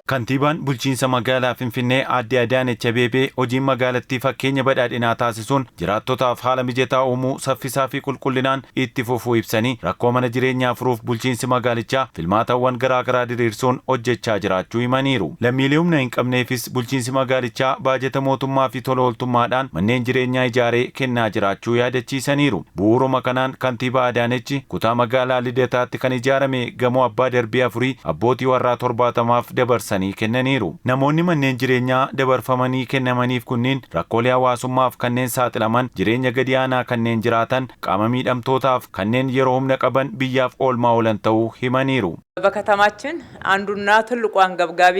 Kantiibaan bulchiinsa magaalaa Finfinnee Aadde Adaanech Abeebee hojiin magaalattii fakkeenya badhaadhinaa taasisuun jiraattotaaf haala mijataa uumuu saffisaa fi qulqullinaan itti fufuu ibsanii rakkoo mana jireenyaa furuuf bulchiinsi magaalichaa filmaatawwan garaa diriirsuun hojjechaa jiraachuu himaniiru. Lammiilee humna hin qabneefis bulchiinsi magaalichaa baajata mootummaa fi tola ooltummaadhaan manneen jireenyaa ijaaree kennaa jiraachuu yaadachiisaniiru. Bu'uuruma kanaan kantiibaa Adaanech kutaa magaalaa Lidataatti kan ijaarame gamoo abbaa darbii 4 abbootii warraa 70 dabarsanii kennaniiru. Namoonni manneen jireenyaa dabarfamanii kennamaniif kunniin rakkoolee hawaasummaaf kanneen saaxilaman, jireenya gadi aanaa kanneen jiraatan, qaama miidhamtootaaf kanneen yeroo humna qaban biyyaaf oolmaa oolan ta'uu himaniiru. በከተማችን አንዱና ትልቁ አንገብጋቢ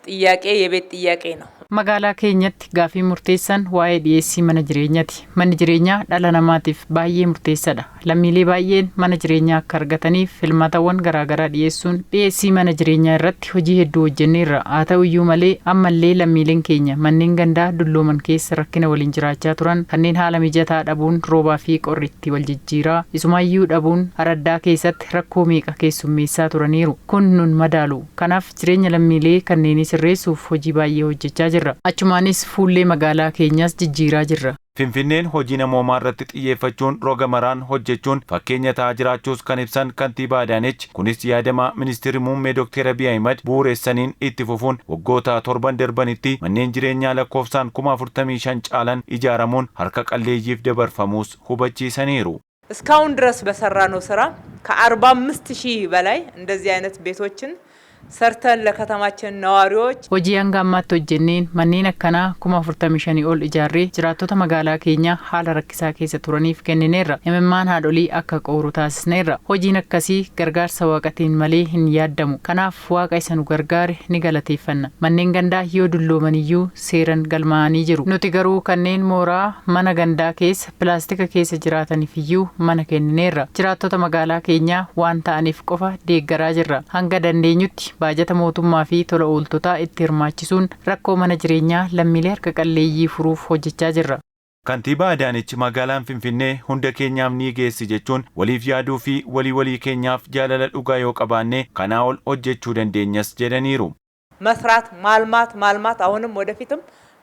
ጥያቄ የቤት ጥያቄ ነው። Magaalaa keenyatti gaafii murteessan waa'ee dhiyeessii mana jireenyaati. Manni jireenyaa dhala namaatiif baay'ee murteessaadha. Lammiilee baay'een mana jireenyaa akka argataniif filmaatawwan garaagaraa dhiyeessuun dhiyeessii mana jireenyaa irratti hojii hedduu hojjenneerra. Haa ta'u iyyuu malee ammallee lammiileen keenya manneen gandaa dullooman keessa rakkina waliin jiraachaa turan kanneen haala mijataa dhabuun roobaa fi qorritti wal jijjiiraa isumaayyuu dhabuun araddaa keessatti rakkoo meeqa keessummeessaa turaniiru. Kun nun madaalu. Kanaaf jireenya lammiilee kanneenii sirreessuuf hojii baay'ee hojjechaa jirra. Achumaanis fuullee magaalaa keenyaas jijjiiraa jirra. Finfinneen hojii namoomaa irratti xiyyeeffachuun roga maraan hojjechuun fakkeenya ta'aa jiraachuus kan ibsan kantiibaa Adaanech kunis yaadama ministeerri muummee Dr. Abiy Ahmed bu'uureessaniin itti fufuun waggoota 7 darbanitti manneen jireenyaa lakkoofsaan 45,000 caalan ijaaramuun harka qalleeyyiif dabarfamuus hubachiisaniiru. እስካሁን ድረስ በሰራነው ስራ ከ45,000 በላይ እንደዚህ አይነት ቤቶችን ሰርተን ለከተማችን ነዋሪዎች hojii hanga ammaatti hojjenneen manneen akkanaa 45,000 ol ijaarree jiraattota magaalaa keenyaa haala rakkisaa keessa turaniif kennineerra. Imimmaan haadholii akka qooru taasisneerra. Hojiin akkasii gargaarsa waaqatiin malee hin yaaddamu. Kanaaf waaqa isa nu gargaare ni galateeffanna. Manneen gandaa yoo dullooman seeran galmaa'anii jiru. Nuti garuu kanneen mooraa mana gandaa keessa pilaastika keessa jiraataniif mana kennineerra. Jiraattota magaalaa keenyaa waan ta'aniif qofa deeggaraa jirra. Hanga dandeenyutti baajata mootummaa fi tola ooltotaa itti hirmaachisuun rakkoo mana jireenyaa lammiilee harka qalleeyyii furuuf hojjechaa jirra. Kantiibaa Adaanech magaalaan Finfinnee hunda keenyaaf ni geessi jechuun waliif yaaduu fi walii keenyaaf jaalala dhugaa yoo qabaanne kanaa ol hojjechuu dandeenyas jedhaniiru. መስራት ማልማት አሁንም ወደፊትም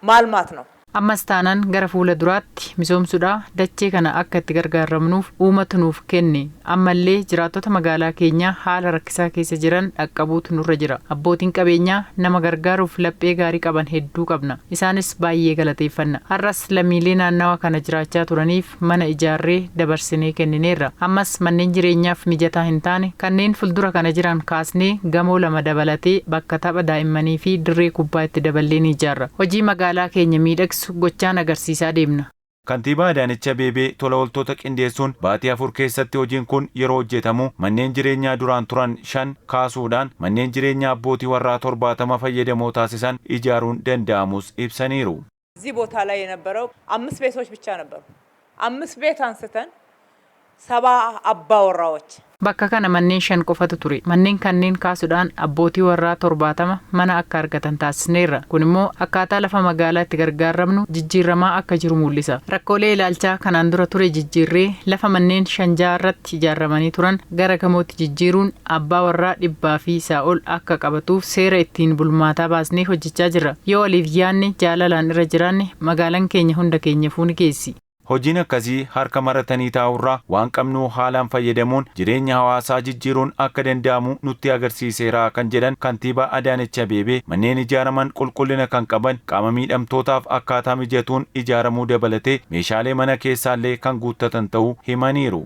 ማልማት ነው። Ammas taanaan gara fuula duraatti misoomsuudha dachee kana akka itti gargaaramnuuf uummata nuuf kenne. Ammallee jiraattota magaalaa keenyaa haala rakkisaa keessa jiran dhaqqabuutu nurra jira. Abbootiin qabeenyaa nama gargaaruuf laphee gaarii qaban hedduu qabna. Isaanis baay'ee galateeffanna. Har'as lammiilee naannawa kana jiraachaa turaniif mana ijaarree dabarsinee kennineerra. Ammas manneen jireenyaaf mijataa hin taane kanneen fuuldura kana jiran kaasnee gamoo 2 dabalatee bakka tapha daa'immanii fi dirree kubbaa itti daballee ni ijaarra. Hojii magaalaa keenya miidhagsu gochaan agarsiisaa deemna. Kantiibaa Adaanech Abeebee tola ooltota qindeessuun baatii 4 keessatti hojiin kun yeroo hojjetamu manneen jireenyaa duraan turan 5 kaasuudhaan manneen jireenyaa abbootii warraa 70 fayyadamoo taasisan ijaaruun danda'amus ibsaniiru. እዚህ ቦታ ላይ የነበረው 5 ቤቶች ብቻ ነበሩ። 5 ቤት አንስተን 70 አባወራዎች Bakka kana manneen 5 qofatu ture. Manneen kanneen kaasuudhaan abbootii warraa 70 mana akka argatan taasisneerra. Kun immoo akkaataa lafa magaalaa itti gargaaramnu jijjiiramaa akka jiru mul'isa. Rakkoolee ilaalchaa kanaan dura ture jijjiirree lafa manneen 5 irratti ijaaramanii turan gara gamootti jijjiiruun abbaa warraa 100 fi isaa ol akka qabatuuf seera ittiin bulmaataa baasnee hojjechaa jirra. Yoo waliif yaadne jaalalaan irra jiraanne magaalaan keenya hunda keenyaafuu ni geessi. Hojiin akkasii harka maratanii taa'urraa waan qabnu haalaan fayyadamuun jireenya hawaasaa jijjiiruun akka danda'amu nutti agarsiiseera kan jedhan kantiibaa Adaanech Abeebee manneen ijaaraman qulqullina kan qaban qaama miidhamtootaaf akkaataa mijatuun ijaaramuu dabalatee meeshaalee mana keessaallee kan guuttatan ta'uu himaniiru.